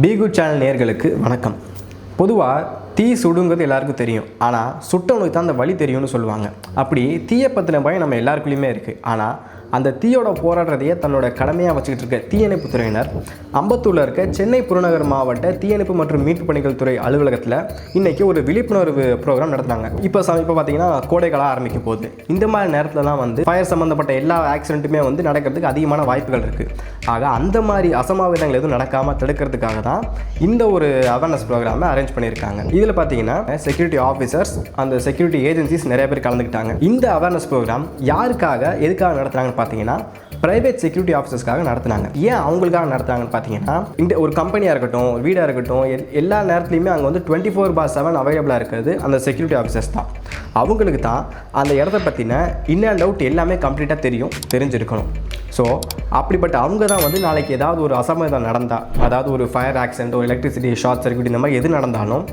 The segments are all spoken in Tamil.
பீகுட் சேனல் நேயர்களுக்கு வணக்கம். பொதுவாக தீ சுடுங்கிறது எல்லாருக்கும் தெரியும். ஆனால் சுட்டவனுக்கு தான் அந்த வழி தெரியும்னு சொல்லுவாங்க. அப்படி தீயை பற்றின பயம் நம்ம எல்லாருக்குள்ளேயுமே இருக்குது. ஆனால் அந்த தீயோட போராடுறதையே தன்னோட கடமையாக வச்சுக்கிட்டு இருக்க தீயணைப்புத் துறையினர் அம்பத்தூரில் இருக்க சென்னை புறநகர் மாவட்ட தீயணைப்பு மற்றும் மீட்பு பணிகள் துறை அலுவலகத்தில் இன்றைக்கி ஒரு விழிப்புணர்வு ப்ரோக்ராம் நடத்துனாங்க. இப்போ பார்த்தீங்கன்னா கோடைக்காலம் ஆரம்பிக்க போகுது. இந்த மாதிரி நேரத்தில் தான் ஃபயர் சம்மந்தப்பட்ட எல்லா ஆக்சிடென்ட்டுமே நடக்கிறதுக்கு அதிகமான வாய்ப்புகள் இருக்குது. ஆக அந்த மாதிரி அசம்பாவிதங்கள் எதுவும் நடக்காமல் தடுக்கிறதுக்காக தான் இந்த ஒரு அவேர்னஸ் ப்ரோக்ராமை அரேஞ்ச் பண்ணியிருக்காங்க. இதில் பார்த்தீங்கன்னா செக்யூரிட்டி ஆஃபீஸர்ஸ், அந்த செக்யூரிட்டி ஏஜென்சிஸ் நிறைய பேர் கலந்துக்கிட்டாங்க. இந்த அவேர்னஸ் ப்ரோக்ராம் யாருக்காக எதுக்காக நடத்துகிறாங்கன்னு பார்த்தீங்கன்னா பிரைவேட் செக்யூரிட்டி ஆஃபீஸர்ஸ்க்காக நடத்துனாங்க. ஏன் அவங்களுக்காக நடத்துனாங்கன்னு பார்த்தீங்கன்னா, இந்த ஒரு கம்பெனியாக இருக்கட்டும், ஒரு வீடாக இருக்கட்டும், எல்லா நேரத்துலையுமே அங்கே 24/7 அவைலபிளாக இருக்கிறது அந்த செக்யூரிட்டி ஆஃபீஸர்ஸ் தான். அவங்களுக்கு தான் அந்த இடத்த பற்றின இன் அண்ட் அவுட் எல்லாமே கம்ப்ளீட்டாக தெரிஞ்சிருக்கணும். ஸோ அப்படிப்பட்ட அவங்க தான் நாளைக்கு ஏதாவது ஒரு அசம்பாவிதம் நடந்தால், அதாவது ஒரு ஃபயர் ஆக்சிடென்ட், ஒரு எலக்ட்ரிசிட்டி ஷார்ட் சர்க்யூட், இந்த மாதிரி எது நடந்தாலும்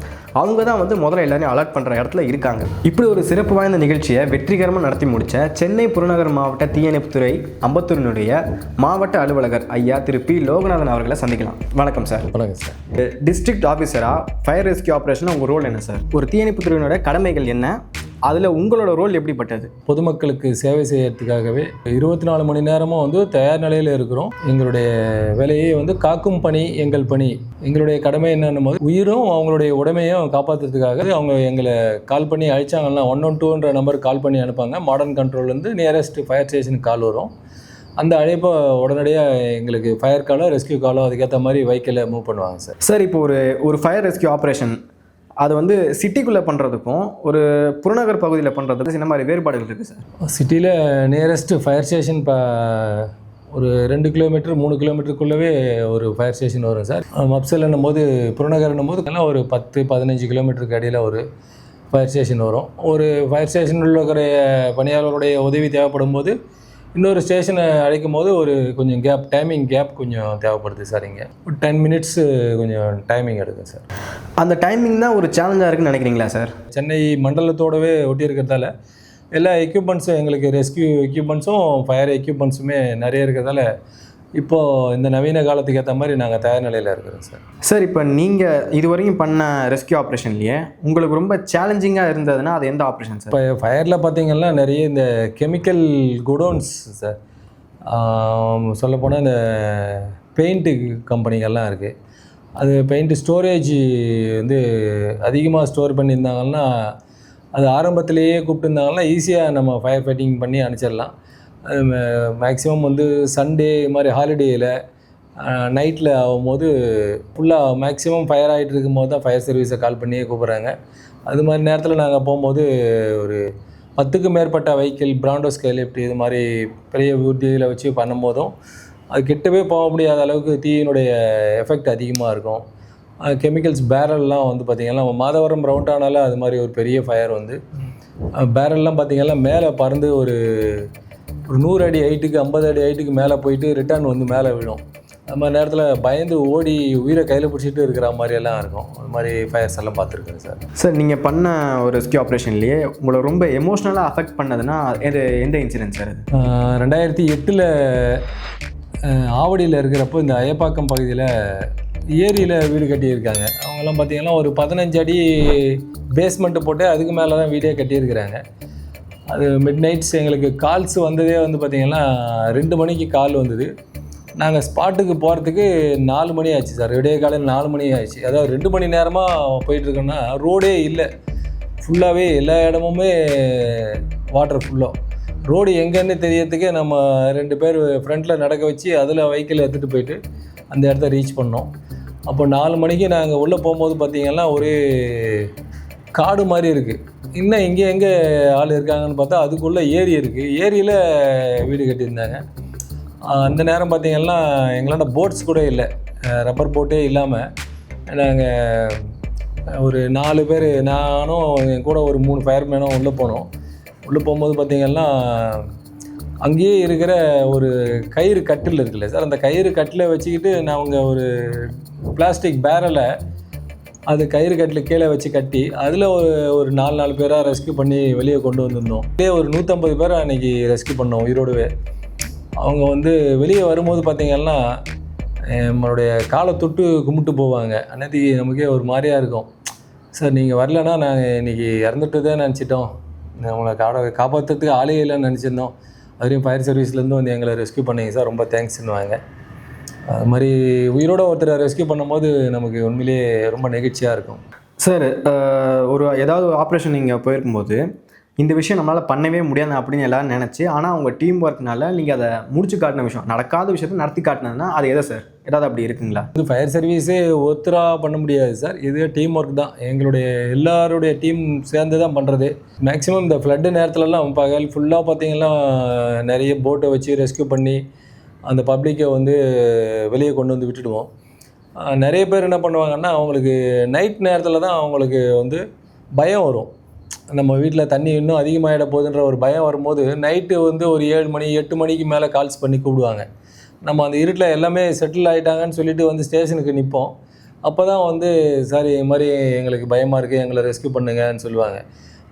அவங்க தான் முதல்ல எல்லாரையும் அலர்ட் பண்ணுற இடத்துல இருக்காங்க. இப்படி ஒரு சிறப்பு வாய்ந்த நிகழ்ச்சியை வெற்றிகரமாக நடத்தி முடித்த சென்னை புறநகர் மாவட்ட தீயணைப்புத்துறை அம்பத்தூரினுடைய மாவட்ட அலுவலகர் ஐயா திரு பி. லோகநாதன் அவர்களை சந்திக்கலாம். வணக்கம் சார். வணக்கம் சார். டிஸ்ட்ரிக்ட் ஆஃபீஸராக ஃபயர் ரெஸ்கியூ ஆப்ரேஷன் உங்கள் ரோல் என்ன சார்? ஒரு தீயணைப்புத்துறையினுடைய கடமைகள் என்ன? அதில் உங்களோட ரோல் எப்படிப்பட்டது? பொதுமக்களுக்கு சேவை செய்யறதுக்காகவே 24 மணி நேரமும் தயார் நிலையில் இருக்கிறோம். எங்களுடைய வேலையை காக்கும் பணி எங்கள் பணி. எங்களுடைய கடமை என்னன்னும் போது உயிரும் அவங்களுடைய உடமையும் காப்பாற்றுறதுக்காக அவங்க எங்களை கால் பண்ணி அழைச்சாங்கன்னா 112 நம்பருக்கு கால் பண்ணி அனுப்பாங்க. மாடர்ன் கண்ட்ரோல்லேருந்து நியரஸ்ட் ஃபயர் ஸ்டேஷனுக்கு கால் வரும். அந்த அழைப்பை உடனடியாக எங்களுக்கு ஃபயர் காலோ ரெஸ்கியூ காலோ அதுக்கேற்ற மாதிரி வெஹிக்கிளை மூவ் பண்ணுவாங்க சார். சார், இப்போ ஒரு ஃபயர் ரெஸ்கியூ ஆப்ரேஷன் அது சிட்டிக்குள்ளே பண்ணுறதுக்கும் ஒரு புறநகர் பகுதியில் பண்ணுறதுக்கும் என்ன மாதிரி வேறுபாடுகள் இருக்குது சார்? சிட்டியில் நியரஸ்ட் ஃபயர் ஸ்டேஷன் ஒரு 2 கிலோமீட்டர் 3 கிலோமீட்டருக்குள்ளவே ஒரு ஃபயர் ஸ்டேஷன் வரும் சார். மப்சல்ன்னும் போது புறநகர்னும் போது ஒரு 10-15 கிலோமீட்டருக்கு இடையில் ஒரு ஃபயர் ஸ்டேஷன் வரும். ஒரு ஃபயர் ஸ்டேஷனில் இருக்கிற பணியாளர்களுடைய உதவி தேவைப்படும் போது இன்னொரு ஸ்டேஷனை அழைக்கும் போது ஒரு கொஞ்சம் டைமிங் கேப் கொஞ்சம் தேவைப்படுது சார். இங்கே ஒரு 10 மினிட்ஸ் கொஞ்சம் டைமிங் எடுக்கும் சார். அந்த டைமிங் தான் ஒரு சேலஞ்சாக இருக்குன்னு நினைக்கிறீங்களா சார்? சென்னை மண்டலத்தோடவே ஒட்டி இருக்கிறதால எல்லா எக்யூப்மெண்ட்ஸும் எங்களுக்கு ரெஸ்கியூ எக்யூப்மெண்ட்ஸும் ஃபயர் எக்யூப்மெண்ட்ஸுமே நிறைய இருக்கிறதால இப்போது இந்த நவீன காலத்துக்கு ஏற்ற மாதிரி நாங்கள் தயார் நிலையில் இருக்கிறோம் சார். சார், இப்போ நீங்கள் இதுவரையும் பண்ண ரெஸ்கியூ ஆப்ரேஷன்லேயே உங்களுக்கு ரொம்ப சேலஞ்சிங்காக இருந்ததுன்னா அது எந்த ஆப்ரேஷன் சார்? இப்போ ஃபயரில் பார்த்தீங்கன்னா நிறைய இந்த கெமிக்கல் குடோன்ஸ் சார். சொல்லப்போனால் இந்த பெயிண்ட்டு கம்பெனிகள்லாம் இருக்குது. அது பெயிண்ட்டு ஸ்டோரேஜ் அதிகமாக ஸ்டோர் பண்ணியிருந்தாங்கன்னா அது ஆரம்பத்திலேயே கூப்பிட்டுருந்தாங்கன்னா ஈஸியாக நம்ம ஃபயர் ஃபைட்டிங் பண்ணி அனுப்பிச்சிடலாம். அது மேக்ஸிமம் சண்டே மாதிரி ஹாலிடேயில் நைட்டில் ஆகும்போது ஃபுல்லாக மேக்ஸிமம் ஃபயர் ஆகிட்டு இருக்கும்போது தான் ஃபயர் சர்வீஸை கால் பண்ணியே கூப்பிட்றாங்க. அது மாதிரி நேரத்தில் நாங்கள் போகும்போது ஒரு 10க்கும் மேற்பட்ட வெஹிக்கிள், பிராண்டோ ஸ்கேல், இப்படி இது மாதிரி பெரிய ஊர்தியில் வச்சு பண்ணும்போதும் அது கிட்டவே போக முடியாத அளவுக்கு தீயினுடைய எஃபெக்ட் அதிகமாக இருக்கும். கெமிக்கல்ஸ் பேரல்லாம் பார்த்திங்கன்னா மாதவரம் ரவுண்டானால அது மாதிரி ஒரு பெரிய ஃபயர் பேரல்லாம் பார்த்திங்கன்னா மேலே பறந்து ஒரு 100 அடி ஹைட்டுக்கு 50 அடி ஹைட்டுக்கு மேலே போயிட்டு ரிட்டர்ன் மேலே விழும். அது மாதிரி நேரத்தில் பயந்து ஓடி உயிரை கையில் பிடிச்சிட்டு இருக்கிற மாதிரியெல்லாம் இருக்கும். அது மாதிரி ஃபயர்ஸ் எல்லாம் பார்த்துருக்கேன் சார். சார், நீங்கள் பண்ண ஒரு ரெஸ்கியூ ஆப்ரேஷன்லேயே உங்களை ரொம்ப எமோஷ்னலாக அஃபெக்ட் பண்ணதுன்னா எந்த இன்சிடென்ட் சார்? 2008 ஆவடியில் இருக்கிறப்போ இந்த அயப்பாக்கம் பகுதியில் ஏரியில் வீடு கட்டியிருக்காங்க. அவங்கெல்லாம் பார்த்திங்கன்னா ஒரு 15 அடி பேஸ்மெண்ட்டு போட்டு அதுக்கு மேலே தான் வீடே கட்டியிருக்கிறாங்க. அது மிட் நைட்ஸ் எங்களுக்கு கால்ஸ் வந்ததே பார்த்திங்கன்னா 2 மணிக்கு கால் வந்தது. நாங்கள் ஸ்பாட்டுக்கு போகிறதுக்கு 4 மணி ஆச்சு சார். விடிய காலையில் 4 மணி ஆச்சு. அதாவது 2 மணி நேரமாக போயிட்டுருக்கோன்னா ரோடே இல்லை. ஃபுல்லாகவே எல்லா இடமுமே வாட்டர் ஃபுல்லாக. ரோடு எங்கேன்னு தெரியறதுக்கே நம்ம 2 பேர் ஃப்ரண்ட்டில் நடக்க வச்சு அதில் வெஹிக்கிள் எடுத்துகிட்டு போயிட்டு அந்த இடத்த ரீச் பண்ணோம். அப்போ 4 மணிக்கு நாங்கள் உள்ளே போகும்போது பார்த்திங்கன்னா ஒரு காடு மாதிரி இருக்குது. இன்னும் எங்கே ஆள் இருக்காங்கன்னு பார்த்தா அதுக்குள்ளே ஏரி இருக்குது. ஏரியில் வீடு கட்டியிருந்தாங்க. அந்த நேரம் பார்த்திங்கன்னா எங்களோட போட்ஸ் கூட இல்லை, ரப்பர் போட்டே இல்லாமல் நாங்கள் ஒரு 4 பேர், நானும் என் கூட ஒரு 3 ஃபயர்மேனும் உள்ளே போனோம். உள்ளே போகும்போது பார்த்திங்கன்னா அங்கேயே இருக்கிற ஒரு கயிறு கட்டில் இருக்குல்ல சார், அந்த கயிறு கட்டில் வச்சுக்கிட்டு நாங்கள் ஒரு பிளாஸ்டிக் பேரலை அது கயிறு கட்டில் கீழே வச்சு கட்டி அதில் ஒரு 4 பேராக ரெஸ்கியூ பண்ணி வெளியே கொண்டு வந்திருந்தோம். இதே ஒரு 150 பேரை அன்றைக்கி ரெஸ்கியூ பண்ணோம் உயிரோடுவே. அவங்க வெளியே வரும்போது பார்த்திங்கன்னா நம்மளுடைய காலை தொட்டு கும்பிட்டு போவாங்க. அன்னைக்கு நமக்கே ஒரு மாதிரியாக இருக்கும். சார் நீங்கள் வரலன்னா நாங்கள் இன்றைக்கி இறந்துட்டு தான் நினச்சிட்டோம், உங்களை காப்பாற்றுறதுக்கு ஆளே இல்லைன்னு நினச்சிருந்தோம், அதுலேயும் ஃபயர் சர்வீஸ்லேருந்து வந்து எங்களை ரெஸ்க்யூ பண்ணீங்க சார், ரொம்ப தேங்க்ஸ்ன்னுவாங்க. அது மாதிரி உயிரோட ஒருத்தரை ரெஸ்க்யூ பண்ணும்போது நமக்கு உண்மையிலேயே ரொம்ப நெகிழ்ச்சியாக இருக்கும். சார், ஏதாவது ஒரு ஆப்ரேஷன் நீங்கள் போயிருக்கும்போது இந்த விஷயம் நம்மளால் பண்ணவே முடியாது அப்படின்னு எல்லோரும் நினச்சி, ஆனால் அவங்க டீம் ஒர்க்னால நீங்கள் அதை முடிச்சு காட்டின விஷயம், நடக்காத விஷயத்தை நடத்தி காட்டினதுன்னா அது எதை சார்? ஏதாவது அப்படி இருக்குங்களா? இது ஃபயர் சர்வீஸே ஒருத்தராக பண்ண முடியாது சார், இது டீம் ஒர்க் தான். எங்களுடைய எல்லாருடைய டீம் சேர்ந்து தான் பண்ணுறது. மேக்ஸிமம் இந்த ஃப்ளட்டு நேரத்துலலாம் பகல் ஃபுல்லாக பார்த்திங்கன்னா நிறைய போட்டை வச்சு ரெஸ்க்யூ பண்ணி அந்த பப்ளிக்கை வந்து வெளியே கொண்டு வந்து விட்டுடுவோம். நிறைய பேர் என்ன பண்ணுவாங்கன்னா, அவங்களுக்கு நைட் நேரத்தில் தான் அவங்களுக்கு வந்து பயம் வரும். நம்ம வீட்டில் தண்ணி இன்னும் அதிகமாகிட போகுதுன்ற ஒரு பயம் வரும்போது நைட்டு வந்து ஒரு 7 மணி 8 மணிக்கு மேலே கால்ஸ் பண்ணி கூப்பிடுவாங்க. நம்ம அந்த இருட்டில் எல்லாமே செட்டில் ஆகிட்டாங்கன்னு சொல்லிட்டு வந்து ஸ்டேஷனுக்கு நிற்போம். அப்போ தான் வந்து சார் இது மாதிரி எங்களுக்கு பயமாக இருக்குது, எங்களை ரெஸ்க்யூ பண்ணுங்கன்னு சொல்லுவாங்க.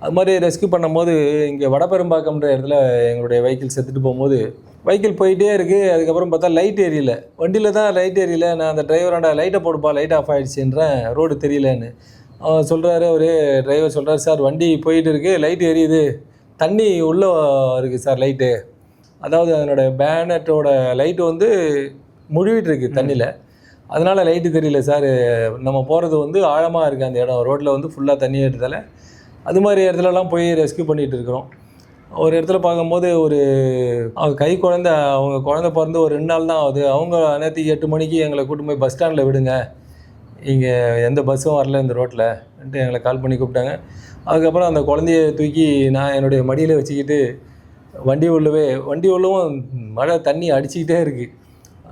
அது மாதிரி ரெஸ்க்யூ பண்ணும்போது இங்கே வடபெரும்பாக்கம்ன்ற இடத்துல எங்களுடைய வெஹிக்கிள் செத்துட்டு போகும்போது வெஹிக்கிள் போயிட்டே இருக்குது. அதுக்கப்புறம் பார்த்தா லைட் எரியல, வண்டியில் தான் லைட் எரியல. நான் அந்த டிரைவராண்டா லைட்டை போடுப்பா, லைட் ஆஃப் ஆகிடுச்சின்றேன், ரோடு தெரியலன்னு. அவர் சொல்கிறாரு, ஒரு டிரைவர் சொல்கிறார், சார் வண்டி போயிட்டு இருக்குது, லைட் எரியுது, தண்ணி உள்ளே இருக்குது சார் லைட்டு. அதாவது அதனோட பேனட்டோட லைட்டு வந்து முழுவிட்டு இருக்குது தண்ணியில், அதனால் லைட்டு தெரியல சார். நம்ம போகிறது வந்து ஆழமாக இருக்குது அந்த இடம், ரோட்டில் வந்து ஃபுல்லாக தண்ணி ஏற்றதால் அது மாதிரி இடத்துலலாம் போய் ரெஸ்க்யூ பண்ணிகிட்டு இருக்கிறோம். ஒரு இடத்துல பார்க்கும்போது அவங்க குழந்தை, அவங்க குழந்தை பிறந்து ஒரு 2 நாள் தான் ஆகுது. அவங்க நேற்று 8 மணிக்கு எங்களை கூப்பிட்டு போய் பஸ் ஸ்டாண்டில் விடுங்க, இங்கே எந்த பஸ்ஸும் வரல இந்த ரோட்டில்ன்ட்டு எங்களை கால் பண்ணி கூப்பிட்டாங்க. அதுக்கப்புறம் அந்த குழந்தைய தூக்கி நான் என்னுடைய மடியில் வச்சுக்கிட்டு வண்டி உள்ளவும் மழை தண்ணி அடிச்சுக்கிட்டே இருக்குது.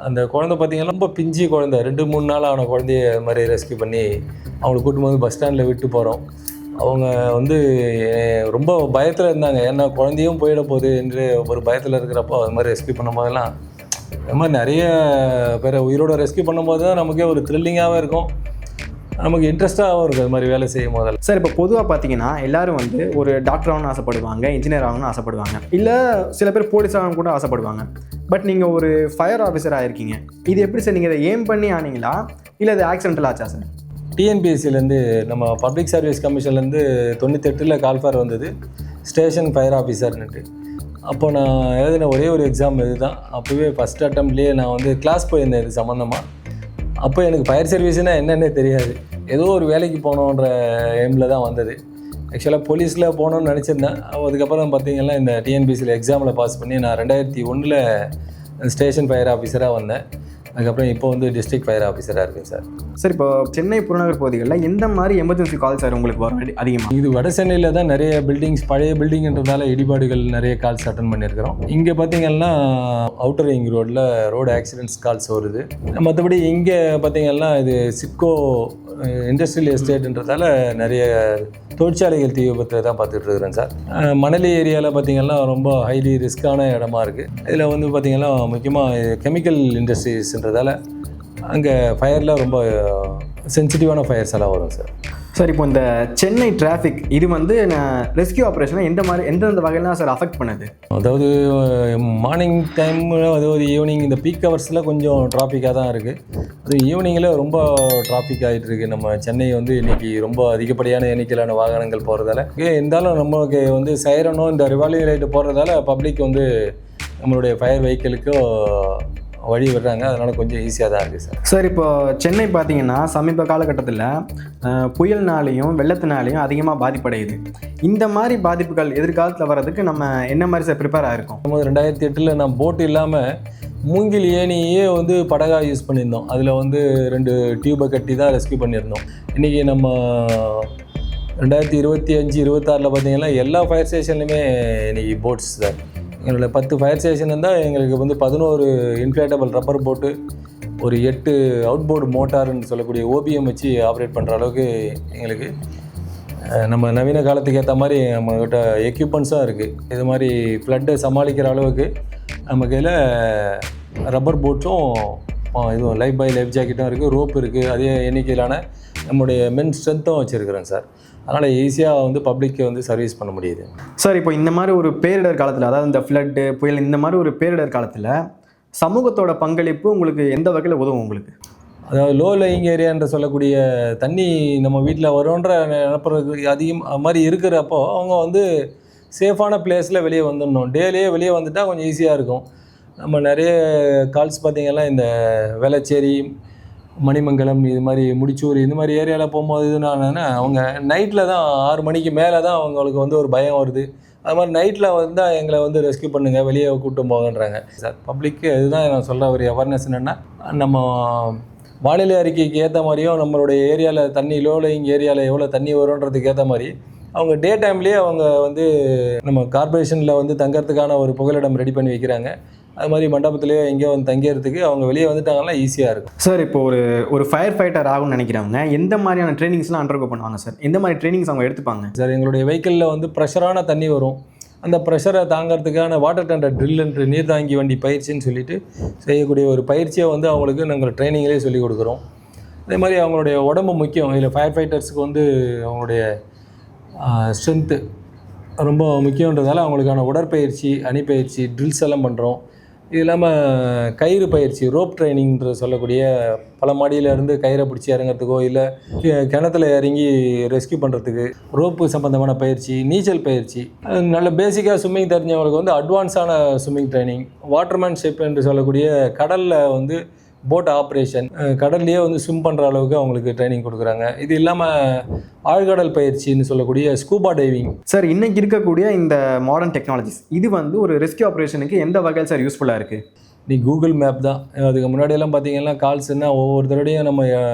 அந்த குழந்தை பார்த்திங்கன்னா ரொம்ப பிஞ்சு குழந்தை, 2-3 நாள் ஆன குழந்தைய மாதிரி ரெஸ்க்யூ பண்ணி அவங்களை கூப்பிட்டு போது பஸ் ஸ்டாண்டில் விட்டு போகிறோம். அவங்க வந்து ரொம்ப பயத்தில் இருந்தாங்க, ஏன்னா குழந்தையும் போயிட போகுது என்று ஒரு பயத்தில் இருக்கிறப்போ அது மாதிரி ரெஸ்க்யூ பண்ணும் போதெல்லாம் அது மாதிரி நிறைய பேரை உயிரோட ரெஸ்க்யூ பண்ணும்போது தான் நமக்கே ஒரு த்ரில்லிங்காகவும் இருக்கும், நமக்கு இன்ட்ரெஸ்ட்டாகவும் இருக்குது அது மாதிரி வேலை செய்யும் போதில். சார், இப்போ பொதுவாக பார்த்தீங்கன்னா எல்லோரும் வந்து ஒரு டாக்டர் ஆகணும்னு ஆசைப்படுவாங்க, இன்ஜினியர் ஆகணும்னு ஆசைப்படுவாங்க, இல்லை சில பேர் போலீஸ் ஆகணும்னு கூட ஆசைப்படுவாங்க. பட் நீங்கள் ஒரு ஃபயர் ஆஃபீஸர் ஆகிருக்கீங்க, இது எப்படி சார்? நீங்கள் இதை ஏம் பண்ணி ஆனீங்களா இல்லை அது ஆக்சிடென்டல் ஆச்சா சார்? டிஎன்பிஎஸ்சிலேருந்து நம்ம பப்ளிக் சர்வீஸ் கமிஷன்லேருந்து 98 கால்ஃபர் வந்தது, ஸ்டேஷன் ஃபயர் ஆஃபீஸர்னுட்டு. அப்போ நான் எழுதின ஒரே ஒரு எக்ஸாம் இது தான். அப்போவே ஃபஸ்ட் அட்டம்ப்ட்லேயே நான் வந்து கிளாஸ் போயிருந்தேன் இது சம்மந்தமாக. அப்போ எனக்கு ஃபயர் சர்வீஸ்னால் என்னென்னே தெரியாது, ஏதோ ஒரு வேலைக்கு போகணுன்ற எய்மில் தான் வந்தது. ஆக்சுவலாக போலீஸில் போகணுன்னு நினச்சிருந்தேன். அதுக்கப்புறம் பார்த்திங்கன்னா இந்த டிஎன்பிஎஸ்சியில் எக்ஸாமில் பாஸ் பண்ணி நான் 2001 ஸ்டேஷன் ஃபயர் ஆஃபீஸராக வந்தேன். அதுக்கப்புறம் இப்போ வந்து டிஸ்ட்ரிக்ட் ஃபயர் ஆஃபீஸராக இருக்குது சார். சார், இப்போ சென்னை புறநகர் பகுதிகளில் எந்த மாதிரி எமர்ஜென்சி கால் சார் உங்களுக்கு வரும் அதிகமாக? இது வட சென்னையில் தான் நிறைய பில்டிங்ஸ், பழைய பில்டிங்ன்றதால இடிபாடுகள் நிறைய கால்ஸ் அட்டன் பண்ணியிருக்கிறோம். இங்கே பார்த்திங்கன்னா அவுட்டர் ரிங் ரோட்டில் ரோடு ஆக்சிடென்ட்ஸ் கால்ஸ் வருது. மற்றபடி இங்கே பார்த்திங்கன்னா இது சிட்கோ இண்டஸ்ட்ரியல் எஸ்டேட்ன்றதால நிறைய தொழிற்சாலைகள் தீ விபத்தை தான் பார்த்துட்டு இருக்கிறேன் சார். மணலி ஏரியாவில் பார்த்திங்கன்னா ரொம்ப ஹைலி ரிஸ்க்கான இடமா இருக்குது. இதில் வந்து பார்த்திங்கன்னா முக்கியமாக கெமிக்கல் இண்டஸ்ட்ரீஸ்ன்றதால அங்கே ஃபயரில் ரொம்ப சென்சிட்டிவான ஃபயர்ஸ் எல்லாம் வரும் சார். சார், இப்போ இந்த சென்னை டிராஃபிக் இது வந்து ரெஸ்கியூ ஆப்ரேஷனை எந்தெந்த வகையிலாம் சார் அஃபெக்ட் பண்ணுது? அதாவது மார்னிங் டைம், அதாவது ஈவினிங் இந்த பீக் ஹவர்ஸில் கொஞ்சம் டிராஃபிக்காக தான் இருக்குது. அது ஈவினிங்கில் ரொம்ப டிராஃபிக் ஆகிட்டு இருக்குது. நம்ம சென்னை வந்து இன்றைக்கி ரொம்ப அதிகப்படியான எண்ணிக்கையிலான வாகனங்கள் போகிறதால, இருந்தாலும் நமக்கு வந்து சைரனோ இந்த ரிவால்விங் லைட்டு போடுறதால பப்ளிக் வந்து நம்மளுடைய ஃபயர் வெஹிக்கிளுக்கு வழி விடுறாங்க. அதனால் கொஞ்சம் ஈஸியாக தான் இருக்குது சார். சார், இப்போ சென்னை பார்த்தீங்கன்னா சமீப காலகட்டத்தில் புயல்னாலையும் வெள்ளத்தினாலையும் அதிகமாக பாதிப்படையுது. இந்த மாதிரி பாதிப்புகள் எதிர்காலத்தில் வர்றதுக்கு நம்ம என்ன மாதிரி சார் ப்ரிப்பேர் ஆகிருக்கோம்? 2008 நான் போட்டு இல்லாமல் மூங்கில் ஏணியே வந்து படகாக யூஸ் பண்ணியிருந்தோம். அதில் வந்து 2 டியூபை கட்டி தான் ரெஸ்க்யூ பண்ணியிருந்தோம். இன்றைக்கி நம்ம 2025-26 பார்த்திங்கன்னா எல்லா ஃபயர் ஸ்டேஷன்லையுமே இன்றைக்கி போட்ஸ் தான். எங்களோட 10 ஃபயர் ஸ்டேஷன் இருந்தால் எங்களுக்கு வந்து 11 இன்ஃப்ளேட்டபிள் ரப்பர் போட்டு, ஒரு 8 அவுட்போர்டு மோட்டார்னு சொல்லக்கூடிய ஓபிஎம் வச்சு ஆப்ரேட் பண்ணுற அளவுக்கு எங்களுக்கு நம்ம நவீன காலத்துக்கு ஏற்ற மாதிரி நம்மக்கிட்ட எக்யூப்மெண்ட்ஸும் இருக்குது. இது மாதிரி ஃப்ளட்டை சமாளிக்கிற அளவுக்கு நம்ம கையில் ரப்பர் போட்டும் இதுவும் லைஃப் ஜாக்கெட்டும் இருக்குது, ரோப் இருக்குது, அதே எண்ணிக்கையிலான நம்முடைய மென் ஸ்ட்ரென்த்தும் வச்சுருக்கிறேன் சார். அதனால் ஈஸியாக வந்து பப்ளிக்கை வந்து சர்வீஸ் பண்ண முடியுது சார். இப்போ இந்த மாதிரி ஒரு பேரிடர் காலத்தில், அதாவது இந்த ஃப்ளட்டு புயல் இந்த மாதிரி ஒரு பேரிடர் காலத்தில் சமூகத்தோட பங்களிப்பு உங்களுக்கு எந்த வகையில் உதவும் உங்களுக்கு? அதாவது லோ லையிங் ஏரியான்ற சொல்லக்கூடிய தண்ணி நம்ம வீட்டில் வரும்ன்ற நிலப்பரப்பு அதிகம் அது மாதிரி இருக்கிறப்போ அவங்க வந்து சேஃபான பிளேஸில் வெளியே வந்துடணும். டேலியே வெளியே வந்துட்டால் கொஞ்சம் ஈஸியாக இருக்கும். நம்ம நிறைய கால்ஸ் பார்த்திங்கன்னா இந்த வேளச்சேரி, மணிமங்கலம், இது மாதிரி முடிச்சூர், இந்த மாதிரி ஏரியாவில் போகும்போது இதுனா அவங்க நைட்டில் தான் 6 மணிக்கு மேலே தான் அவங்களுக்கு வந்து ஒரு பயம் வருது. அது மாதிரி நைட்டில் வந்தால் எங்களை வந்து ரெஸ்க்யூ பண்ணுங்கள், வெளியே கூப்பிட்டு போங்கன்றாங்க சார். பப்ளிக்கு இதுதான் நான் சொல்கிற ஒரு அவேர்னஸ் என்னென்னா, நம்ம வானிலை அறிக்கைக்கு ஏற்ற மாதிரியும் நம்மளுடைய ஏரியாவில் தண்ணி லோ லையிங் ஏரியாவில் எவ்வளோ தண்ணி வரும்ன்றதுக்கு ஏற்ற மாதிரி அவங்க டே டைம்லேயே அவங்க வந்து நம்ம கார்பரேஷனில் வந்து தங்கறதுக்கான ஒரு புகலிடம் ரெடி பண்ணி வைக்கிறாங்க. அது மாதிரி மண்டபத்திலேயே எங்கேயோ வந்து தங்கிறதுக்கு அவங்க வெளியே வந்துட்டாங்கன்னா ஈஸியாக இருக்கும் சார். இப்போ ஒரு ஃபயர் ஃபைட்டர் ஆகும்னு நினைக்கிறவங்க எந்த மாதிரியான ட்ரைனிங்ஸ்லாம் அண்டர்கோ பண்ணுவாங்க சார்? எந்த மாதிரி ட்ரைனிங்ஸ் அவங்க எடுத்துப்பாங்க சார்? எங்களுடைய வெஹிக்கிளில் வந்து ப்ரெஷரான தண்ணி வரும். அந்த ப்ரெஷரை தாங்கிறதுக்கான வாட்டர் டெண்டர் ட்ரில் என்று நீர் தாங்கி வண்டி பயிற்சின்னு சொல்லிட்டு செய்யக்கூடிய ஒரு பயிற்சியை வந்து அவங்களுக்கு நாங்கள் ட்ரைனிங்லேயே சொல்லிக் கொடுக்குறோம். அதே மாதிரி அவங்களுடைய உடம்பு முக்கியம். இதில் ஃபயர் ஃபைட்டர்ஸுக்கு வந்து அவங்களுடைய ஸ்ட்ரென்த்து ரொம்ப முக்கியன்றதால அவங்களுக்கான உடற்பயிற்சி, அணிப்பயிற்சி, ட்ரில்ஸ் எல்லாம் பண்ணுறோம். இது இல்லாமல் கயிறு பயிற்சி, ரோப் ட்ரைனிங்ன்ற சொல்லக்கூடிய பல மாடியிலேருந்து கயிறை பிடிச்சி இறங்கிறதுக்கோ இல்லை கிணத்துல இறங்கி ரெஸ்க்யூ பண்ணுறதுக்கு ரோப்பு சம்மந்தமான பயிற்சி, நீச்சல் பயிற்சி. நல்ல பேசிக்காக ஸ்விம்மிங் தெரிஞ்சவங்களுக்கு வந்து அட்வான்ஸான ஸ்விம்மிங் ட்ரைனிங், வாட்டர்மேன்ஷிப் என்று சொல்லக்கூடிய கடலில் வந்து போட் ஆப்ரேஷன், கடல்லையே வந்து ஸ்விம் பண்ணுற அளவுக்கு அவங்களுக்கு ட்ரைனிங் கொடுக்குறாங்க. இது இல்லாமல் ஆழ்கடல் பயிற்சின்னு சொல்லக்கூடிய ஸ்கூபா டைவிங். சார், இன்றைக்கி இருக்கக்கூடிய இந்த மாடர்ன் டெக்னாலஜிஸ் இது வந்து ஒரு ரெஸ்க்யூ ஆப்ரேஷனுக்கு எந்த வகையில் சார் யூஸ்ஃபுல்லாக இருக்குது? நீ கூகுள் மேப் தான். அதுக்கு முன்னாடியெல்லாம் பார்த்திங்கன்னா கால்ஸ்ன்னா ஒவ்வொரு தடவையும் நம்ம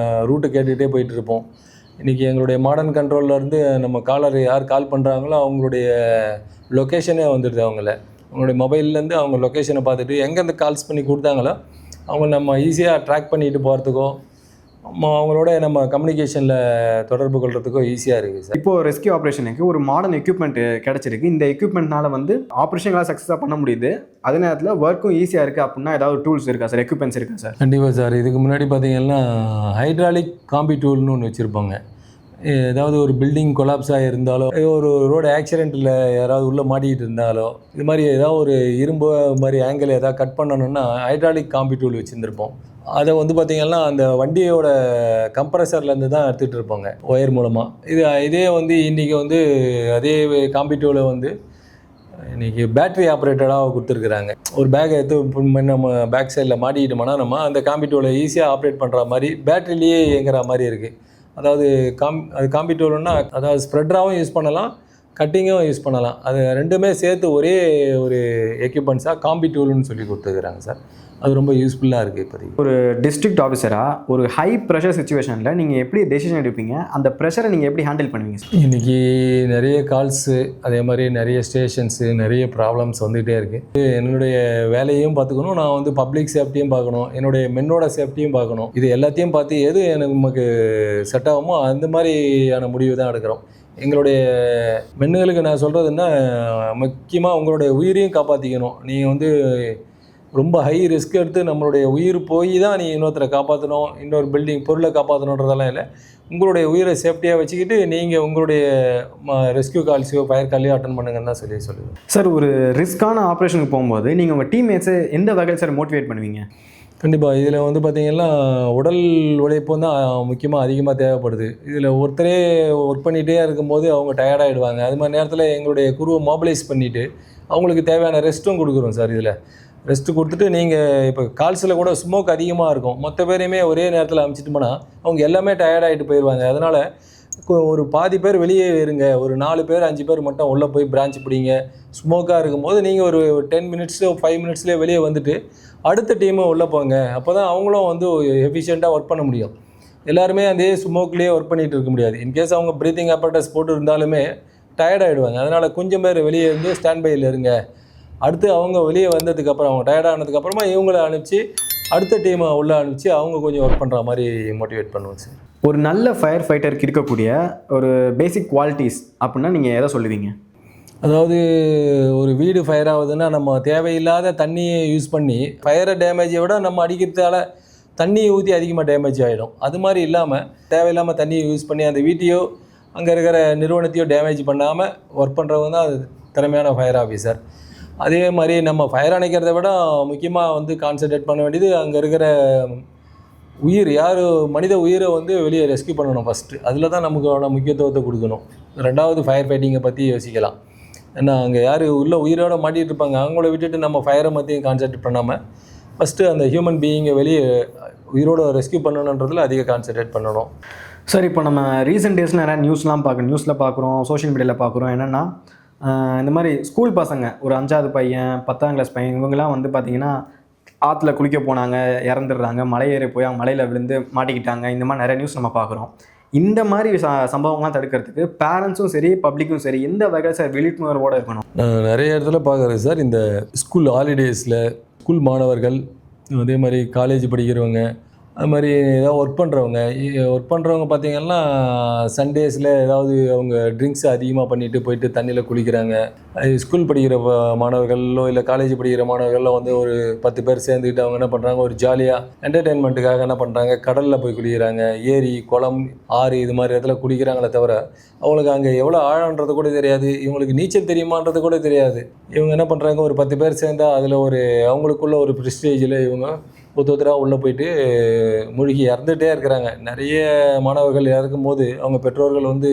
ரூட்டு கேட்டுகிட்டே போயிட்டுருப்போம். இன்றைக்கி எங்களுடைய மாடர்ன் கண்ட்ரோல்லேருந்து நம்ம காலர் யார் கால் பண்ணுறாங்களோ அவங்களுடைய லொக்கேஷனே வந்துடுது. அவங்களுடைய மொபைல்லேருந்து அவங்க லொக்கேஷனை பார்த்துட்டு எங்கேருந்து கால்ஸ் பண்ணி கொடுத்தாங்களோ அவங்க நம்ம ஈஸியாக ட்ராக் பண்ணிட்டு போகிறதுக்கோ அவங்களோட நம்ம கம்யூனிகேஷனில் தொடர்பு கொள்கிறதுக்கோ ஈஸியாக இருக்குது சார். இப்போது ரெஸ்க்யூ ஆப்ரேஷனுக்கு ஒரு மாடர்ன் எக்யூப்மெண்ட் கிடச்சிருக்கு. இந்த எக்யூப்மெண்ட்னால வந்து ஆப்ரேஷன்களாக சக்ஸஸாக பண்ண முடியுது. அதே நேரத்தில் ஒர்க்கும் ஈஸியாக இருக்குது. அப்படின்னா ஏதாவது டூல்ஸ் இருக்கா சார், எக்யூப்மெண்ட்ஸ் இருக்கா சார்? கண்டிப்பாக சார். இதுக்கு முன்னாடி பார்த்திங்கன்னா ஹைட்ராலிக் காம்பி டூல்னு ஒன்று வச்சுருப்பாங்க. ஏதாவது ஒரு பில்டிங் கொலாப்ஸ் ஆகியிருந்தாலோ, ஒரு ரோடு ஆக்சிடெண்ட்டில் யாராவது உள்ளே மாட்டிக்கிட்டு இருந்தாலோ, இது மாதிரி ஏதாவது ஒரு இரும்பு மாதிரி ஆங்கிள் ஏதாவது கட் பண்ணணுன்னா ஹைட்ராலிக் காம்பி டூல் வச்சுருந்துருப்போம். அதை வந்து பார்த்திங்கன்னா அந்த வண்டியோட கம்ப்ரஸர்லேருந்து தான் எடுத்துகிட்டு இருப்பாங்க ஒயர் மூலமாக. இதே வந்து இன்றைக்கி வந்து அதே காம்பி டூலை வந்து இன்றைக்கி பேட்ரி ஆப்ரேட்டடாக கொடுத்துருக்குறாங்க. ஒரு பேக்கை எடுத்து நம்ம பேக் சைடில் மாட்டிக்கிட்டோம்னா நம்ம அந்த காம்பி டூலை ஈஸியாக ஆப்ரேட் பண்ணுற மாதிரி பேட்ரிலேயே இயங்குற மாதிரி இருக்குது. அதாவது காம்பி டூல்னா அதாவது ஸ்ப்ரெட்டராகவும் யூஸ் பண்ணலாம், கட்டிங்கும் யூஸ் பண்ணலாம். அது ரெண்டுமே சேர்த்து ஒரே ஒரு எக்யூப்மெண்ட்ஸாக காம்பி டூல்னு சொல்லி கொடுத்துருக்குறாங்க சார். அது ரொம்ப யூஸ்ஃபுல்லாக இருக்குது. இப்போதைக்கு ஒரு டிஸ்ட்ரிக்ட் ஆஃபீஸராக ஒரு ஹை ப்ரெஷர் சுச்சுவேஷனில் நீங்கள் எப்படி டெசிஷன் எடுப்பீங்க? அந்த ப்ரெஷரை நீங்கள் எப்படி ஹேண்டில் பண்ணுவீங்க சார்? இன்றைக்கி நிறைய கால்ஸு, அதே மாதிரி நிறைய ஸ்டேஷன்ஸு, நிறைய ப்ராப்ளம்ஸ் வந்துகிட்டே இருக்குது. என்னுடைய வேலையும் பார்த்துக்கணும், நான் வந்து பப்ளிக் சேஃப்டியும் பார்க்கணும், என்னுடைய மென்னோட சேஃப்டியும் பார்க்கணும். இது எல்லாத்தையும் பார்த்து எது நமக்கு செட் ஆகுமோ அந்த மாதிரியான முடிவு தான் எடுக்கிறோம். எங்களுடைய மென்னுகளுக்கு நான் சொல்கிறதுன்னா, முக்கியமாக உங்களுடைய உயிரையும் காப்பாற்றிக்கணும். நீங்கள் வந்து ரொம்ப ஹை ரிஸ்க் எடுத்து நம்மளுடைய உயிர் போய் தான் நீ இன்னொருத்தரை காப்பாற்றணும், இன்னொரு பில்டிங் பொருளை காப்பாற்றணுன்றதெல்லாம் இல்லை. உங்களுடைய உயிரை சேஃப்டியாக வச்சுக்கிட்டு நீங்கள் உங்களுடைய ரெஸ்க்யூ கால்ஸையோ ஃபயர் காலையோ அட்டன் பண்ணுங்கன்னு தான் சொல்லுவேன் சார். ஒரு ரிஸ்க்கான ஆப்ரேஷனுக்கு போகும்போது நீங்கள் உங்கள் டீம்மேட்ஸை எந்த வகையில் சார் மோட்டிவேட் பண்ணுவீங்க? கண்டிப்பாக. இதில் வந்து பார்த்திங்கன்னா உடல் உழைப்பும் தான் முக்கியமாக அதிகமாக தேவைப்படுது. இதில் ஒருத்தரே ஒர்க் பண்ணிகிட்டே இருக்கும்போது அவங்க டயர்டாகிடுவாங்க. அது மாதிரி நேரத்தில் எங்களுடைய குருவை மொபிலைஸ் பண்ணிவிட்டு அவங்களுக்கு தேவையான ரெஸ்ட்டும் கொடுக்குறோம் சார். இதில் ரெஸ்ட்டு கொடுத்துட்டு நீங்கள் இப்போ கால்ஸில் கூட ஸ்மோக் அதிகமாக இருக்கும், மொத்த பேரையுமே ஒரே நேரத்தில் அமுச்சிட்டு போனால் அவங்க எல்லாமே டயர்டாகிட்டு போயிடுவாங்க. அதனால் ஒரு பாதி பேர் வெளியே இருங்க, ஒரு 4 பேர் 5 பேர் மட்டும் உள்ளே போய் பிரான்ச் பிடிங்க. ஸ்மோக்காக இருக்கும்போது நீங்கள் ஒரு 10 மினிட்ஸோ 5 மினிட்ஸ்லேயே வெளியே வந்துட்டு அடுத்த டீமும் உள்ளே போங்க. அப்போ தான் அவங்களும் வந்து எஃபிஷியண்ட்டாக ஒர்க் பண்ண முடியும். எல்லாருமே அதே ஸ்மோக்லேயே ஒர்க் பண்ணிகிட்டு இருக்க முடியாது. இன்கேஸ் அவங்க ப்ரீத்திங் அப்பரேட்டஸ் போட்டு இருந்தாலுமே டயர்டாகிடுவாங்க. அதனால் கொஞ்சம் பேர் வெளியே இருந்து ஸ்டாண்ட் பையில் இருங்க. அடுத்து அவங்க வெளியே வந்ததுக்கப்புறம் அவங்க டயர்டானதுக்கப்புறமா இவங்கள அனுப்பிச்சி அடுத்த டீமை உள்ளே அனுப்பிச்சி அவங்க கொஞ்சம் ஒர்க் பண்ணுற மாதிரி மோட்டிவேட் பண்ணுவோம் சார். ஒரு நல்ல ஃபயர் ஃபைட்டருக்கு இருக்கக்கூடிய ஒரு பேசிக் குவாலிட்டிஸ் அப்படின்னா நீங்கள் எதை சொல்லுவீங்க? அதாவது ஒரு வீடு ஃபயர் ஆகுதுன்னா நம்ம தேவையில்லாத தண்ணியை யூஸ் பண்ணி ஃபயரை டேமேஜை விட நம்ம அடிக்கிறதால தண்ணியை ஊற்றி அதிகமாக டேமேஜ் ஆகிடும். அது மாதிரி இல்லாமல் தேவையில்லாமல் தண்ணியை யூஸ் பண்ணி அந்த வீட்டையோ அங்கே இருக்கிற நிறுவனத்தையோ டேமேஜ் பண்ணாமல் ஒர்க் பண்ணுறவங்க தான் அது திறமையான ஃபயர் ஆஃபீஸர். அதே மாதிரி நம்ம ஃபயர் அணைக்கிறத விட முக்கியமாக வந்து கான்சன்ட்ரேட் பண்ண வேண்டியது அங்கே இருக்கிற உயிர், யார் மனித உயிரை வந்து வெளியே ரெஸ்க்யூ பண்ணணும் ஃபஸ்ட்டு. அதில் தான் நமக்கான முக்கியத்துவத்தை கொடுக்கணும். ரெண்டாவது ஃபயர் ஃபைட்டிங்கை பற்றி யோசிக்கலாம். ஏன்னா அங்கே யார் உள்ள உயிரோடு மாட்டிகிட்டு இருப்பாங்க, அவங்கள விட்டுட்டு நம்ம ஃபயரை பற்றியும் கான்சன்ட்ரேட் பண்ணாமல் ஃபஸ்ட்டு அந்த ஹியூமன் பீயிங்கை வெளியே உயிரோட ரெஸ்க்யூ பண்ணணுன்றதில் அதிக கான்சன்ட்ரேட் பண்ணணும். சார், இப்போ நம்ம ரீசெண்ட் டேஸில் நிறையா நியூஸில் பார்க்குறோம், சோஷியல் மீடியாவில் பார்க்குறோம். என்னென்னா இந்த மாதிரி ஸ்கூல் பசங்க, ஒரு 5வது பையன், 10ஆம் கிளாஸ் பையன், இவங்கெல்லாம் வந்து பார்த்திங்கன்னா ஆற்றுல குளிக்க போனாங்க, இறந்துடுறாங்க, மலை ஏறி போய் அவங்க மலையில் விழுந்து மாட்டிக்கிட்டாங்க. இந்த மாதிரி நிறைய நியூஸ் நம்ம பார்க்குறோம். இந்த மாதிரி சம்பவங்கள்லாம் தடுக்கிறதுக்கு பேரண்ட்ஸும் சரி, பப்ளிக்கும் சரி, எந்த வகையில் சார் விழிப்புணர்வோடு இருக்கணும்? நான் நிறைய இடத்துல பார்க்குறேன் சார். இந்த ஸ்கூல் ஹாலிடேஸில் ஸ்கூல் மாணவர்கள், அதே மாதிரி காலேஜ் படிக்கிறவங்க, அது மாதிரி ஏதாவது ஒர்க் பண்ணுறவங்க பார்த்திங்கன்னா சண்டேஸில் ஏதாவது அவங்க ட்ரிங்க்ஸ் அதிகமாக பண்ணிவிட்டு போயிட்டு தண்ணியில் குளிக்கிறாங்க. ஸ்கூல் படிக்கிற மாணவர்களோ இல்லை காலேஜ் படிக்கிற மாணவர்களோ வந்து ஒரு 10 பேர் சேர்ந்துக்கிட்டு அவங்க என்ன பண்ணுறாங்க, ஒரு ஜாலியாக என்டர்டெயின்மெண்ட்டுக்காக என்ன பண்ணுறாங்க, கடலில் போய் குளிக்கிறாங்க. ஏரி, குளம், ஆறு இது மாதிரி இடத்துல குளிக்கிறாங்களே தவிர அவங்களுக்கு அங்கே எவ்வளோ ஆழன்றது கூட தெரியாது, இவங்களுக்கு நீச்சல் தெரியுமான்றது கூட தெரியாது. இவங்க என்ன பண்ணுறாங்க, ஒரு 10 பேர் சேர்ந்தால் அதில் ஒரு அவங்களுக்குள்ள ஒரு ப்ரெஸ்டேஜில் இவங்க ஒருத்தராக உள்ளே போயிட்டு மூழ்கி இறந்துகிட்டே இருக்கிறாங்க. நிறைய மாணவர்கள் இறக்கும் போது அவங்க பெற்றோர்கள் வந்து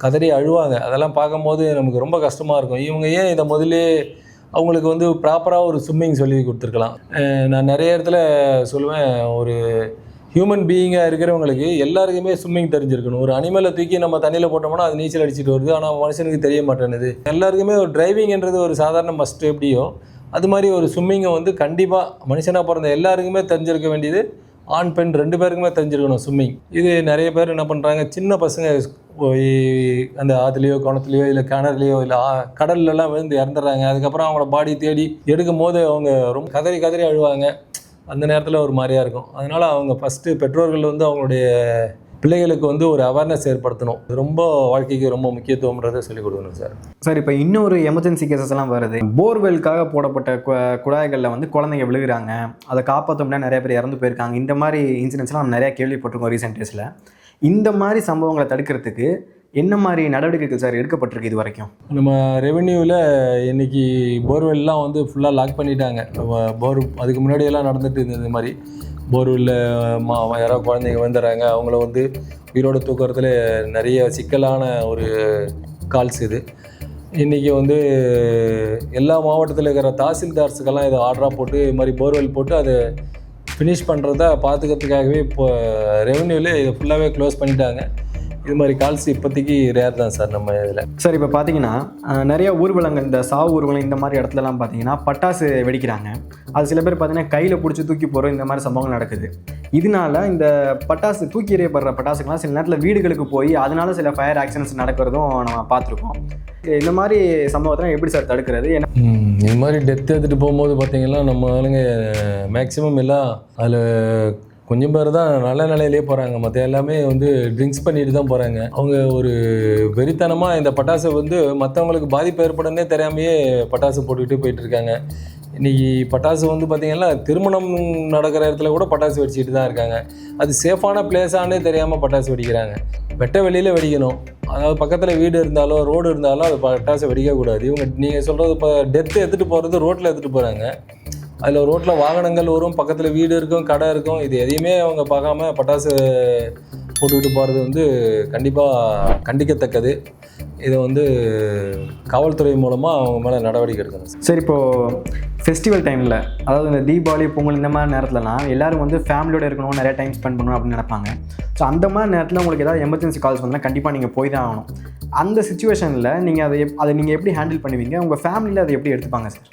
கதறி அழுவாங்க. அதெல்லாம் பார்க்கும்போது நமக்கு ரொம்ப கஷ்டமாக இருக்கும். இவங்க ஏன் இதை முதல்லே அவங்களுக்கு வந்து ப்ராப்பராக ஒரு ஸ்விம்மிங் சொல்லி கொடுத்துருக்கலாம். நான் நிறைய இடத்துல சொல்லுவேன், ஒரு ஹியூமன் பீயிங்காக இருக்கிறவங்களுக்கு எல்லாருக்குமே ஸ்விம்மிங் தெரிஞ்சிருக்கணும். ஒரு அனிமலை தூக்கி நம்ம தண்ணியில் போட்டோம்னா அது நீச்சல் அடிச்சுட்டு வருது, ஆனால் மனுஷனுக்கு தெரிய மாட்டேன்னுது. எல்லாருக்குமே ஒரு டிரைவிங்ன்றது ஒரு சாதாரண மஸ்ட் எப்படியோ அது மாதிரி ஒரு ஸ்விம்மிங்கை வந்து கண்டிப்பாக மனுஷனாக பிறந்த எல்லாருக்குமே தெரிஞ்சிருக்க வேண்டியது. ஆண் பெண் 2 பேருக்குமே தெரிஞ்சிருக்கணும் ஸ்விம்மிங். இது நிறைய பேர் என்ன பண்ணுறாங்க, சின்ன பசங்க போய் அந்த ஆற்றுலையோ குளத்துலையோ இல்லை கிணறுலையோ இல்லை கடல்லலாம் விழுந்து இறந்துடுறாங்க. அதுக்கப்புறம் அவங்களோட பாடி தேடி எடுக்கும் போது அவங்க ரொம்ப கதறி அழுவாங்க. அந்த நேரத்தில் ஒரு மாதிரியாக இருக்கும். அதனால் அவங்க ஃபஸ்ட்டு பெற்றோர்கள் வந்து அவங்களுடைய பிள்ளைகளுக்கு வந்து ஒரு அவேர்னஸ் ஏற்படுத்தணும். ரொம்ப வாழ்க்கைக்கு ரொம்ப முக்கியத்துவம்ன்றதை சொல்லிக் கொடுக்கணும் சார். சார், இப்போ இன்னொரு எமர்ஜென்சி கேசஸ் எல்லாம் வருது. போர்வெல்காக போடப்பட்ட குழாய்களில் வந்து குழந்தைங்க விழுகிறாங்க, அதை காப்பாற்ற முடியாது, நிறைய பேர் இறந்து போயிருக்காங்க. இந்த மாதிரி இன்சிடென்ட்ஸ்லாம் நம்ம நிறையா கேள்விப்பட்டிருக்கோம் ரீசெண்ட் டேஸில். இந்த மாதிரி சம்பவங்களை தடுக்கிறதுக்கு என்ன மாதிரி நடவடிக்கைகள் சார் எடுக்கப்பட்டிருக்கு இது வரைக்கும்? நம்ம ரெவென்யூவில் இன்றைக்கி போர்வெல்லாம் வந்து ஃபுல்லாக லாக் பண்ணிட்டாங்க. அதுக்கு முன்னாடியெல்லாம் நடந்துட்டு இருந்தது மாதிரி போர்வெல்லில் யாரோ குழந்தைங்க வந்துடுறாங்க, அவங்கள வந்து உயிரோடு தூக்குறதுல நிறைய சிக்கலான ஒரு கால்ஸ் இது. இன்றைக்கி வந்து எல்லா மாவட்டத்தில் இருக்கிற தாசில்தார்ஸுக்கெல்லாம் இதை ஆர்டராக போட்டு இது மாதிரி போர்வெல் போட்டு அதை ஃபினிஷ் பண்ணுறத பார்த்துக்கிறதுக்காகவே இப்போ ரெவென்யூவில் இதை ஃபுல்லாகவே க்ளோஸ் பண்ணிட்டாங்க. இது மாதிரி கால்ஸ் இப்போதைக்கு ரேர் தான் சார் நம்ம இதில். சார், இப்போ பார்த்தீங்கன்னா நிறைய ஊர்வலங்கள், இந்த சாவு ஊர்வலம் இந்த மாதிரி இடத்துலலாம் பார்த்தீங்கன்னா பட்டாசு வெடிக்கிறாங்க. அது சில பேர் பார்த்தீங்கன்னா கையில் பிடிச்சி தூக்கி போகிற இந்த மாதிரி சம்பவங்கள் நடக்குது. இதனால இந்த பட்டாசு தூக்கி எறியப்படுற பட்டாசுக்கெல்லாம் சில நேரத்தில் வீடுகளுக்கு போய் அதனால சில ஃபயர் ஆக்சிடென்ட்ஸ் நடக்கிறதும் நம்ம பார்த்துருக்கோம். இந்த மாதிரி சம்பவத்தெல்லாம் எப்படி சார் தடுக்கிறது? ஏன்னா இது மாதிரி டெத் எடுத்துகிட்டு போகும்போது பார்த்தீங்கன்னா நம்ம ஆளுங்க மேக்ஸிமம் எல்லாம் அதில் கொஞ்சம் பேர் தான் நல்ல நிலையிலே போகிறாங்க, மற்ற எல்லாமே வந்து ட்ரிங்க்ஸ் பண்ணிட்டு தான் போகிறாங்க. அவங்க ஒரு வெறித்தனமாக இந்த பட்டாசை வந்து மற்றவங்களுக்கு பாதிப்பு ஏற்படனே தெரியாமையே பட்டாசு போட்டுக்கிட்டு போயிட்டுருக்காங்க. இன்றைக்கி பட்டாசு வந்து பார்த்திங்கன்னா திருமணம் நடக்கிற இடத்துல கூட பட்டாசு வெடிச்சிட்டு தான் இருக்காங்க. அது சேஃபான பிளேஸானே தெரியாமல் பட்டாசு வெடிக்கிறாங்க. வெட்ட வெளியில் வெடிக்கணும், அதாவது பக்கத்தில் வீடு இருந்தாலோ ரோடு இருந்தாலும் அது பட்டாசு வெடிக்கக்கூடாது. இவங்க நீங்கள் சொல்கிறது இப்போ டெத்து எடுத்துகிட்டு போகிறது ரோட்டில் எடுத்துகிட்டு போகிறாங்க. அதில் ரோட்டில் வாகனங்கள் வரும், பக்கத்தில் வீடு இருக்கும், கடை இருக்கும், இது எதையுமே அவங்க பார்க்காம பட்டாசு போட்டுக்கிட்டு போகிறது வந்து கண்டிப்பாக கண்டிக்கத்தக்கது. இதை வந்து காவல்துறை மூலமாக அவங்க மேலே நடவடிக்கை எடுக்கணும். சரி, இப்போது ஃபெஸ்டிவல் டைமில், அதாவது இந்த தீபாவளி, பொங்கல் இந்த மாதிரி நேரத்துலலாம் எல்லோரும் வந்து ஃபேமிலியோடு இருக்கணும், நிறையா டைம் ஸ்பெண்ட் பண்ணணும் அப்படின்னு நினைப்பாங்க. ஸோ அந்த மாதிரி நேரத்தில் உங்களுக்கு ஏதாவது எமர்ஜென்சி கால்ஸ் வந்தால் கண்டிப்பாக நீங்கள் போய் தான் ஆகணும். அந்த சுச்சுவேஷனில் நீங்கள் அதை நீங்கள் எப்படி ஹேண்டில் பண்ணுவீங்க? உங்கள் ஃபேமிலியில் அதை எப்படி எடுத்துப்பாங்க சார்?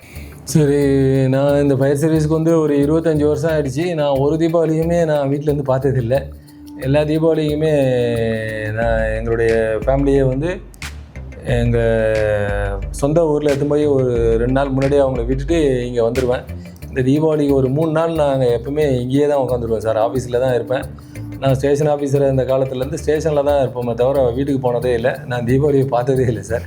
சரி, நான் இந்த ஃபயர் சர்வீஸ்க்கு வந்து ஒரு 25 வருஷம் ஆகிடுச்சு. நான் ஒரு தீபாவளியுமே நான் வீட்டிலேருந்து பார்த்ததில்லை. எல்லா தீபாவளிக்குமே நான் எங்களுடைய ஃபேமிலியை வந்து எங்கள் சொந்த ஊரில் எடுத்து போய் ஒரு 2 நாள் முன்னாடியே அவங்கள விட்டுட்டு இங்கே வந்துடுவேன். இந்த தீபாவளிக்கு ஒரு 3 நாள் நாங்கள் எப்பவுமே இங்கேயே தான் உட்காந்துருவேன் சார். ஆஃபீஸில் தான் இருப்பேன். நான் ஸ்டேஷன் ஆஃபீஸர் இந்த காலத்துலேருந்து ஸ்டேஷனில் தான் இருப்போமே தவிர வீட்டுக்கு போனதே இல்லை. நான் தீபாவளியை பார்த்ததே இல்லை சார்.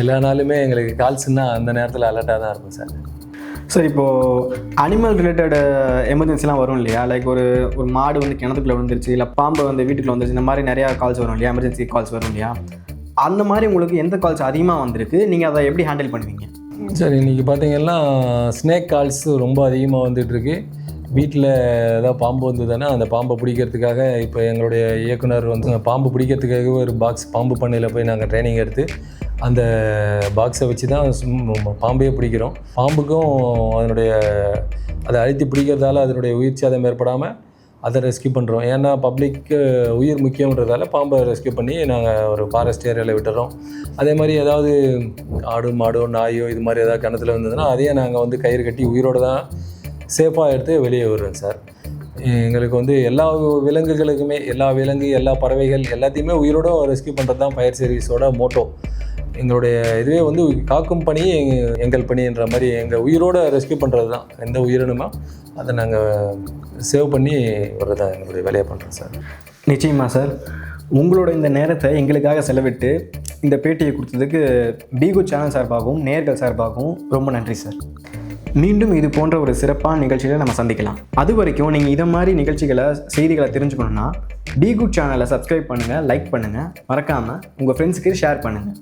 எல்லா நாளுமே எங்களுக்கு கால்ஸ்னால் அந்த நேரத்தில் அலர்ட்டாக தான் இருக்கும் சார். சார், இப்போது அனிமல் ரிலேட்டட் எமர்ஜென்சிலாம் வரும் இல்லையா? லைக் ஒரு மாடு வந்து கிணத்துக்குள்ளே வந்துருச்சு, இல்லை பாம்பு வந்து வீட்டுக்குள்ளே வந்துருச்சு, இந்த மாதிரி நிறையா கால்ஸ் வரும் இல்லையா? எமர்ஜென்சி கால்ஸ் வரும் இல்லையா? அந்த மாதிரி உங்களுக்கு எந்த கால்ஸ் அதிகமாக வந்திருக்கு? நீங்கள் அதை எப்படி ஹேண்டில் பண்ணுவீங்க? சரி, இன்றைக்கி பார்த்தீங்கன்னா ஸ்னேக் கால்ஸ் ரொம்ப அதிகமாக வந்துட்டுருக்கு. வீட்டில் ஏதாவது பாம்பு வந்ததுன்னா அந்த பாம்பை பிடிக்கிறதுக்காக இப்போ எங்களுடைய இயக்குனர் வந்து பாம்பு பிடிக்கிறதுக்காக ஒரு பாக்ஸ் பாம்பு பண்ணையில் போய் நாங்கள் ட்ரைனிங் எடுத்து அந்த பாக்ஸை வச்சு தான் பாம்பையே பிடிக்கிறோம். பாம்புக்கும் அதனுடைய அதை அழுத்தி பிடிக்கிறதால அதனுடைய உயிர் சேதம் ஏற்படாமல் அதை ரெஸ்கியூ பண்ணுறோம். ஏன்னா பப்ளிக்கு உயிர் முக்கியன்றதால பாம்பை ரெஸ்கியூ பண்ணி நாங்கள் ஒரு ஃபாரஸ்ட் ஏரியாவில் விட்டுறோம். அதே மாதிரி ஏதாவது ஆடு மாடோ நாயோ இது மாதிரி ஏதாவது கிணத்துல வந்ததுன்னா அதையே நாங்கள் வந்து கயிறு கட்டி உயிரோடு தான் சேஃபாக எடுத்து வெளியே வருவோம் சார். எங்களுக்கு வந்து எல்லா விலங்குகளுக்குமே எல்லா விலங்கு எல்லா பறவைகள் எல்லாத்தையுமே உயிரோடு ரெஸ்கியூ பண்ணுறது தான் ஃபயர் சர்வீஸோட மோட்டோ. எங்களுடைய இதுவே வந்து காக்கும் பணி எங்கள் பணின்ற மாதிரி எங்கள் உயிரோடு ரெஸ்கியூ பண்ணுறது தான். எந்த உயிரினமோ அதை நாங்கள் சேவ் பண்ணி வர்றது தான் எங்களுடைய வேலையை பண்ணுறோம் சார். நிச்சயமாக சார், உங்களோட இந்த நேரத்தை எங்களுக்காக செலவிட்டு இந்த பேட்டியை கொடுத்ததுக்கு பீகுட் சேனல் சார்பாகவும் நேயர்கள் சார்பாகவும் ரொம்ப நன்றி சார். மீண்டும் இது போன்ற ஒரு சிறப்பான நிகழ்ச்சிகளை நம்ம சந்திக்கலாம். அது வரைக்கும் நீங்கள் இதை மாதிரி நிகழ்ச்சிகளை செய்திகளை தெரிஞ்சுக்கணுன்னா பீகுட் சேனலை சப்ஸ்கிரைப் பண்ணுங்கள், லைக் பண்ணுங்கள், மறக்காமல் உங்கள் ஃப்ரெண்ட்ஸுக்கு ஷேர் பண்ணுங்கள்.